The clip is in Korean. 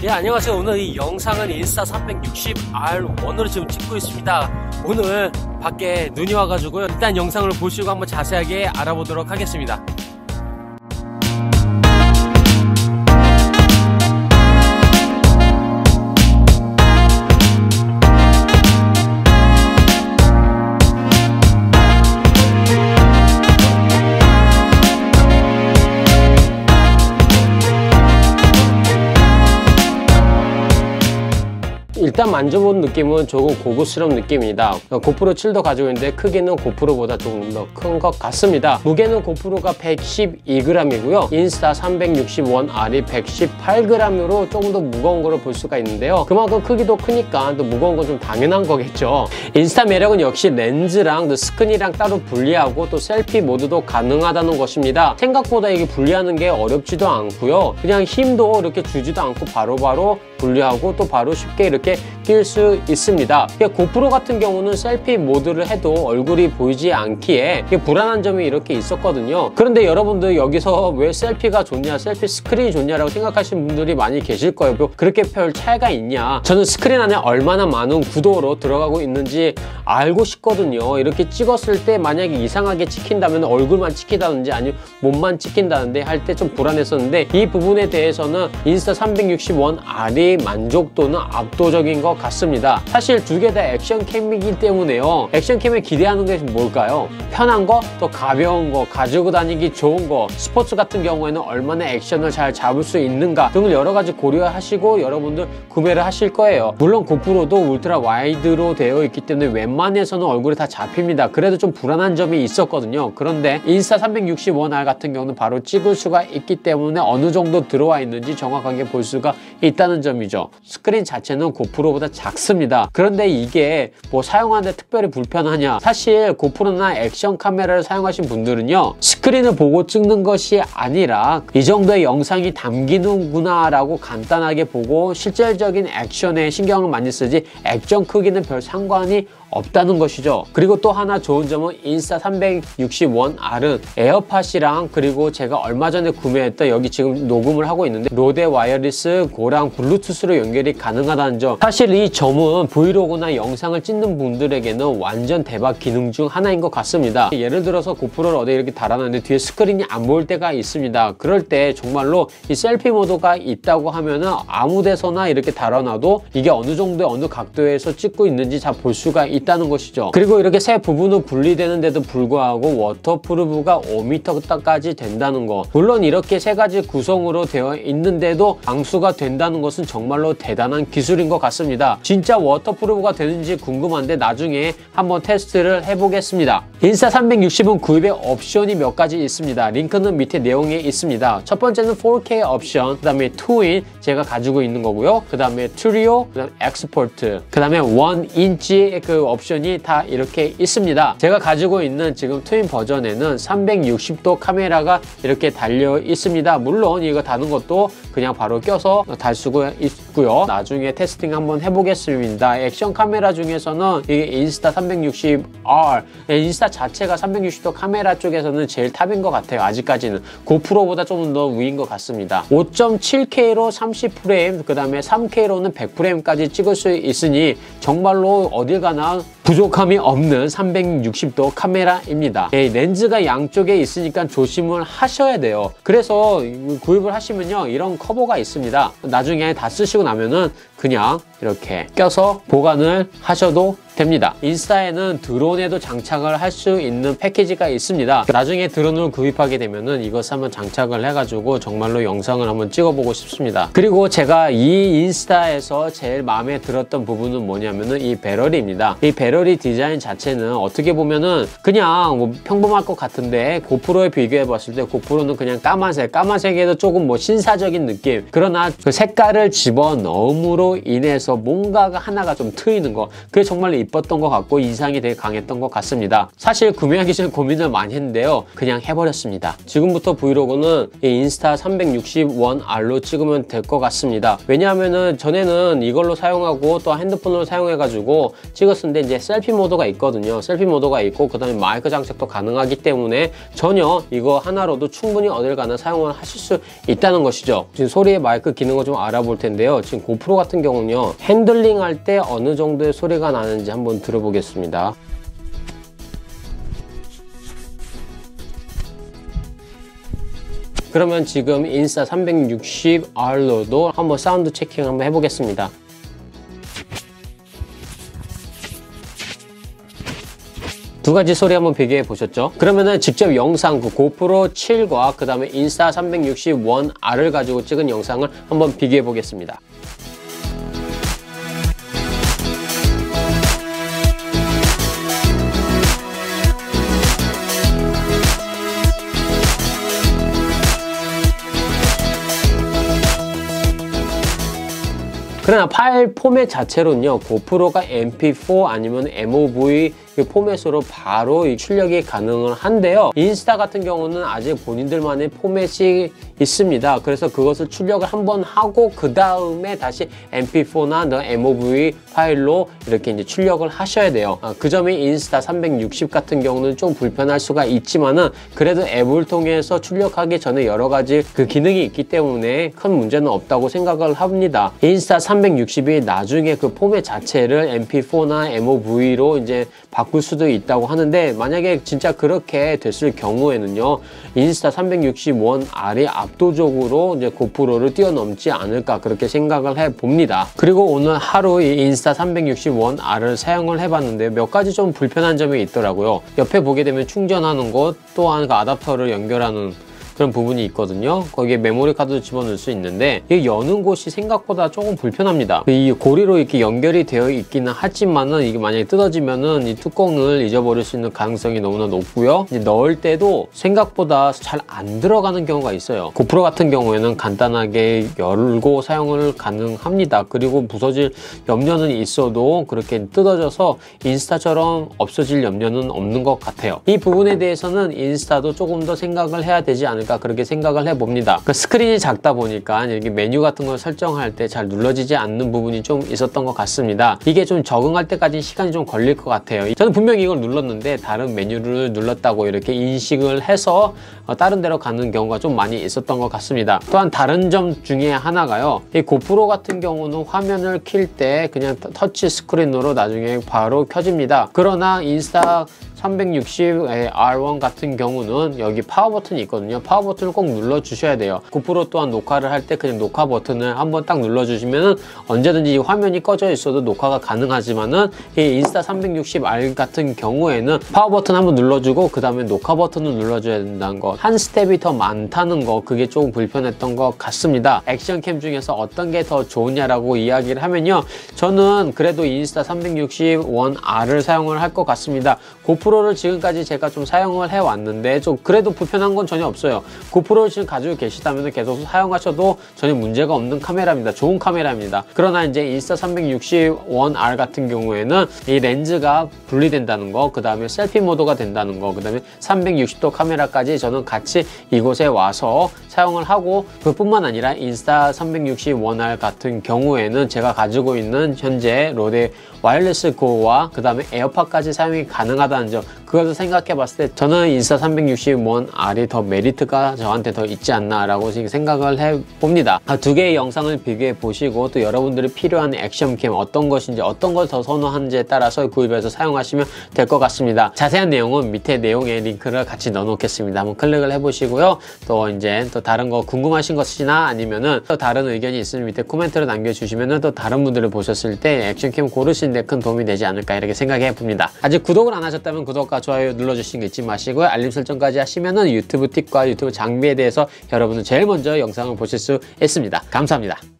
예, 안녕하세요. 오늘 이 영상은 인스타 360R1으로 지금 찍고 있습니다. 오늘 밖에 눈이 와가지고요. 일단 영상을 보시고 한번 자세하게 알아보도록 하겠습니다. 일단 만져본 느낌은 조금 고급스러운 느낌입니다. 고프로 7도 가지고 있는데 크기는 고프로보다 조금 더 큰 것 같습니다. 무게는 고프로가 112g이고요. 인스타 360ONER이 118g으로 조금 더 무거운 거를 볼 수가 있는데요. 그만큼 크기도 크니까 또 무거운 건 좀 당연한 거겠죠. 인스타 매력은 역시 렌즈랑 스크린이랑 따로 분리하고 또 셀피 모드도 가능하다는 것입니다. 생각보다 이게 분리하는 게 어렵지도 않고요. 그냥 힘도 이렇게 주지도 않고 바로바로 분리하고 또 바로 쉽게 이렇게 낄 수 있습니다. 고프로 같은 경우는 셀피 모드를 해도 얼굴이 보이지 않기에 불안한 점이 이렇게 있었거든요. 그런데 여러분들 여기서 왜 셀피가 좋냐, 셀피 스크린이 좋냐라고 생각하시는 분들이 많이 계실 거예요. 그렇게 별 차이가 있냐? 저는 스크린 안에 얼마나 많은 구도로 들어가고 있는지 알고 싶거든요. 이렇게 찍었을 때 만약에 이상하게 찍힌다면 얼굴만 찍힌다든지 아니면 몸만 찍힌다는데 할 때 좀 불안했었는데 이 부분에 대해서는 인스타 360ONER이 만족도는 압도적인 것 같습니다. 사실 두 개 다 액션캠이기 때문에요. 액션캠에 기대하는 게 뭘까요? 편한 거, 또 가벼운 거, 가지고 다니기 좋은 거, 스포츠 같은 경우에는 얼마나 액션을 잘 잡을 수 있는가 등을 여러 가지 고려하시고 여러분들 구매를 하실 거예요. 물론 고프로도 울트라 와이드로 되어 있기 때문에 웬만해서는 얼굴이 다 잡힙니다. 그래도 좀 불안한 점이 있었거든요. 그런데 인스타 360ONER 같은 경우는 바로 찍을 수가 있기 때문에 어느 정도 들어와 있는지 정확하게 볼 수가 있다는 점이죠. 스크린 자체는 고프로보다 작습니다. 그런데 이게 뭐 사용하는데 특별히 불편하냐? 사실 고프로나 액션 카메라를 사용하신 분들은요, 스크린을 보고 찍는 것이 아니라 이 정도의 영상이 담기는구나 라고 간단하게 보고 실질적인 액션에 신경을 많이 쓰지 액정 크기는 별 상관이 없다는 것이죠. 그리고 또 하나 좋은 점은 인스타 360ONER은 에어팟이랑 그리고 제가 얼마 전에 구매했던 여기 지금 녹음을 하고 있는데 로데 와이어리스 고랑 블루투스로 연결이 가능하다는 점. 사실 이 점은 브이로그나 영상을 찍는 분들에게는 완전 대박 기능 중 하나인 것 같습니다. 예를 들어서 고프로를 어디 이렇게 달아놨는데 뒤에 스크린이 안 보일 때가 있습니다. 그럴 때 정말로 이 셀피 모드가 있다고 하면은 아무 데서나 이렇게 달아놔도 이게 어느 정도의 어느 각도에서 찍고 있는지 잘 볼 수가 있다는 것이죠. 그리고 이렇게 세 부분은 분리되는데도 불구하고 워터프루프가 5m까지 된다는 거. 물론 이렇게 세 가지 구성으로 되어 있는데도 방수가 된다는 것은 정말로 대단한 기술인 것 같습니다. 진짜 워터프루프가 되는지 궁금한데 나중에 한번 테스트를 해보겠습니다. 인스타 360은 구입에 옵션이 몇 가지 있습니다. 링크는 밑에 내용에 있습니다. 첫 번째는 4K 옵션, 그 다음에 트윈 제가 가지고 있는 거고요. 그 다음에 트리오, 그 다음에 엑스포트, 그 다음에 1인치 그 옵션이 다 이렇게 있습니다. 제가 가지고 있는 지금 트윈 버전에는 360도 카메라가 이렇게 달려 있습니다. 물론 이거 다는 것도 그냥 바로 껴서 달 수가 있고요. 나중에 테스팅 한번 해보겠습니다. 액션 카메라 중에서는 이게 인스타 360R, 인스타 자체가 360도 카메라 쪽에서는 제일 탑인 것 같아요. 아직까지는 고프로보다 조금 더 위인 것 같습니다. 5.7K로 30프레임, 그 다음에 3K로는 100프레임까지 찍을 수 있으니 정말로 어딜 가나 부족함이 없는 360도 카메라입니다. 렌즈가 양쪽에 있으니까 조심을 하셔야 돼요. 그래서 구입을 하시면요, 이런 커버가 있습니다. 나중에 다 쓰시고 나면은 그냥 이렇게 껴서 보관을 하셔도 됩니다. 인스타에는 드론에도 장착을 할 수 있는 패키지가 있습니다. 나중에 드론을 구입하게 되면은 이것을 한번 장착을 해가지고 정말로 영상을 한번 찍어보고 싶습니다. 그리고 제가 이 인스타에서 제일 마음에 들었던 부분은 뭐냐면은 이 배럴입니다. 이 배럴이 디자인 자체는 어떻게 보면은 그냥 뭐 평범할 것 같은데 고프로에 비교해 봤을 때 고프로는 그냥 까만색에도 조금 뭐 신사적인 느낌. 그러나 그 색깔을 집어넣음으로 인해서 뭔가가 하나가 좀 트이는 거. 그게 정말로 이뻤던 것 같고 인상이 되게 강했던 것 같습니다. 사실 구매하기 전에 고민을 많이 했는데요. 그냥 해버렸습니다. 지금부터 브이로그는 이 인스타 360-1R로 찍으면 될 것 같습니다. 왜냐하면은 전에는 이걸로 사용하고 또 핸드폰으로 사용해가지고 찍었었는데 이제 셀피 모드가 있거든요. 셀피 모드가 있고 그 다음에 마이크 장착도 가능하기 때문에 전혀 이거 하나로도 충분히 어딜 가나 사용을 하실 수 있다는 것이죠. 지금 소리의 마이크 기능을 좀 알아볼 텐데요. 지금 고프로 같은 경우는요. 핸들링 할 때 어느 정도의 소리가 나는지 한번 들어보겠습니다. 그러면 지금 인스타 360R로도 한번 사운드 체킹 한번 해보겠습니다. 두 가지 소리 한번 비교해 보셨죠? 그러면은 직접 영상 그 고프로 7과 그 다음에 인스타 360-1R을 가지고 찍은 영상을 한번 비교해 보겠습니다. 그러나 파일 포맷 자체로는요, 고프로가 MP4 아니면 MOV 포맷으로 바로 출력이 가능을 한데요. 인스타 같은 경우는 아직 본인들만의 포맷이 있습니다. 그래서 그것을 출력을 한번 하고 그 다음에 다시 MP4나 MOV 파일로 이렇게 이제 출력을 하셔야 돼요. 그 점이 인스타 360 같은 경우는 좀 불편할 수가 있지만은 그래도 앱을 통해서 출력하기 전에 여러 가지 그 기능이 있기 때문에 큰 문제는 없다고 생각을 합니다. 인스타 360이 나중에 그 포맷 자체를 MP4나 MOV로 이제 바꿀 수도 있다고 하는데 만약에 진짜 그렇게 됐을 경우에는요, 인스타 360-1R이 압도적으로 이제 고프로를 뛰어넘지 않을까 그렇게 생각을 해봅니다. 그리고 오늘 하루 이 인스타 360-1R을 사용을 해봤는데 몇 가지 좀 불편한 점이 있더라고요. 옆에 보게 되면 충전하는 곳 또한 그 아답터를 연결하는 그런 부분이 있거든요. 거기에 메모리 카드도 집어넣을 수 있는데 이 여는 곳이 생각보다 조금 불편합니다. 이 고리로 이렇게 연결이 되어 있기는 하지만은 이게 만약에 뜯어지면은 이 뚜껑을 잊어버릴 수 있는 가능성이 너무나 높고요. 이제 넣을 때도 생각보다 잘 안 들어가는 경우가 있어요. 고프로 같은 경우에는 간단하게 열고 사용을 가능합니다. 그리고 부서질 염려는 있어도 그렇게 뜯어져서 인스타처럼 없어질 염려는 없는 것 같아요. 이 부분에 대해서는 인스타도 조금 더 생각을 해야 되지 않을까 그렇게 생각을 해봅니다. 그 스크린이 작다 보니까 이렇게 메뉴 같은 걸 설정할 때 잘 눌러지지 않는 부분이 좀 있었던 것 같습니다. 이게 좀 적응할 때까지 시간이 좀 걸릴 것 같아요. 저는 분명히 이걸 눌렀는데 다른 메뉴를 눌렀다고 이렇게 인식을 해서 다른 데로 가는 경우가 좀 많이 있었던 것 같습니다. 또한 다른 점 중에 하나가요. 이 고프로 같은 경우는 화면을 킬 때 그냥 터치 스크린으로 나중에 바로 켜집니다. 그러나 인스타 360R1 같은 경우는 여기 파워 버튼이 있거든요. 파워 버튼을 꼭 눌러 주셔야 돼요. 고프로 또한 녹화를 할 때 그냥 녹화 버튼을 한번 딱 눌러 주시면은 언제든지 화면이 꺼져 있어도 녹화가 가능하지만은 이 인스타 360R 같은 경우에는 파워 버튼 한번 눌러주고 그 다음에 녹화 버튼을 눌러줘야 된다는 거, 한 스텝이 더 많다는 거, 그게 조금 불편했던 것 같습니다. 액션캠 중에서 어떤 게 더 좋으냐라고 이야기를 하면요, 저는 그래도 인스타 360-1R을 사용을 할 것 같습니다. 고프로를 지금까지 제가 좀 사용을 해왔는데 좀 그래도 불편한 건 전혀 없어요. 고프로를 지금 가지고 계시다면 계속 사용하셔도 전혀 문제가 없는 카메라입니다. 좋은 카메라입니다. 그러나 이제 인스타 360-1R 같은 경우에는 이 렌즈가 분리된다는 거, 그 다음에 셀피 모드가 된다는 거, 그 다음에 360도 카메라까지 저는 같이 이곳에 와서 사용을 하고, 그뿐만 아니라 인스타 360-1R 같은 경우에는 제가 가지고 있는 현재 로데 와이어리스 고와 그 다음에 에어팟까지 사용이 가능하다는 점, 그것을 생각해 봤을 때 저는 인스타 360-1R이 더 메리트가 저한테 더 있지 않나 라고 생각을 해봅니다. 두 개의 영상을 비교해 보시고 또 여러분들이 필요한 액션캠 어떤 것인지 어떤 걸 더 선호하는지에 따라서 구입해서 사용하시면 될 것 같습니다. 자세한 내용은 밑에 내용에 링크를 같이 넣어 놓겠습니다. 한번 클릭을 해보시고요. 또 이제 또 다른 거 궁금하신 것이나 아니면은 또 다른 의견이 있으면 밑에 코멘트를 남겨주시면은 또 다른 분들을 보셨을 때 액션캠 고르시는데 큰 도움이 되지 않을까 이렇게 생각해 봅니다. 아직 구독을 안 하셨다면 구독과 좋아요 눌러주시는 거 잊지 마시고요. 알림 설정까지 하시면은 유튜브 팁과 유튜브 장비에 대해서 여러분은 제일 먼저 영상을 보실 수 있습니다. 감사합니다.